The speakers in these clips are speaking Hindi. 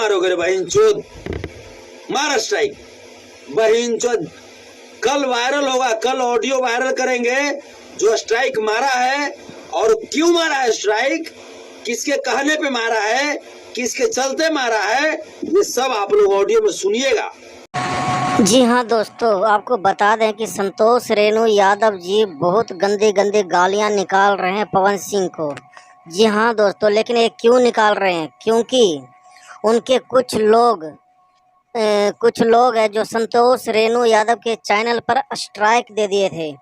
मारोगे रे बहिनचोद? मार स्ट्राइक बहिनचोद। कल वायरल होगा, कल ऑडियो वायरल करेंगे जो स्ट्राइक मारा है और क्यों मारा है स्ट्राइक, किसके कहने पे मारा है, किसके चलते मारा है, ये सब आप लोग ऑडियो में सुनिएगा। जी हाँ दोस्तों, आपको बता दें कि संतोष रेणु यादव जी बहुत गंदी गंदी गालियां निकाल रहे हैं पवन सिंह को। जी हाँ दोस्तों, लेकिन ये क्यों निकाल रहे हैं? क्योंकि उनके कुछ लोग हैं जो संतोष रेणु यादव के चैनल पर स्ट्राइक दे दिए थे।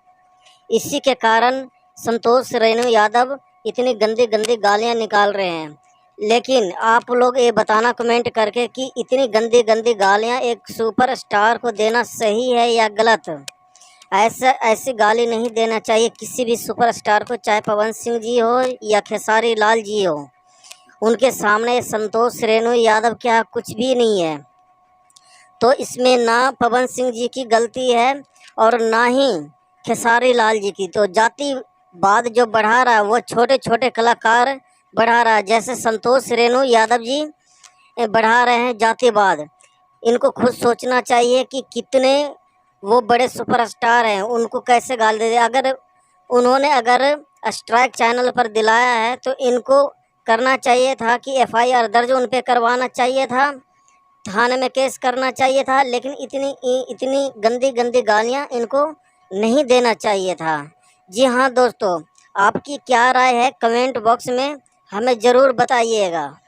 इसी के कारण संतोष रेणु यादव इतनी गंदी गंदी गालियां निकाल रहे हैं। लेकिन आप लोग ये बताना कमेंट करके कि इतनी गंदी गंदी गालियां एक सुपरस्टार को देना सही है या गलत। ऐसी गाली नहीं देना चाहिए किसी भी सुपरस्टार को, चाहे पवन सिंह जी हो या खेसारी लाल जी हो। उनके सामने संतोष रेणु यादव क्या कुछ भी नहीं है। तो इसमें ना पवन सिंह जी की गलती है और ना ही खेसारी लाल जी की। तो जातिवाद जो बढ़ा रहा है वो छोटे छोटे कलाकार बढ़ा रहा है, जैसे संतोष रेणु यादव जी बढ़ा रहे हैं जातिवाद। इनको खुद सोचना चाहिए कि कितने वो बड़े सुपरस्टार हैं, उनको कैसे गाली दे। अगर उन्होंने स्ट्राइक चैनल पर दिलाया है तो इनको करना चाहिए था कि FIR दर्ज उन पे करवाना चाहिए था, थाने में केस करना चाहिए था। लेकिन इतनी गंदी गंदी गालियां इनको नहीं देना चाहिए था। जी हाँ दोस्तों, आपकी क्या राय है कमेंट बॉक्स में हमें ज़रूर बताइएगा।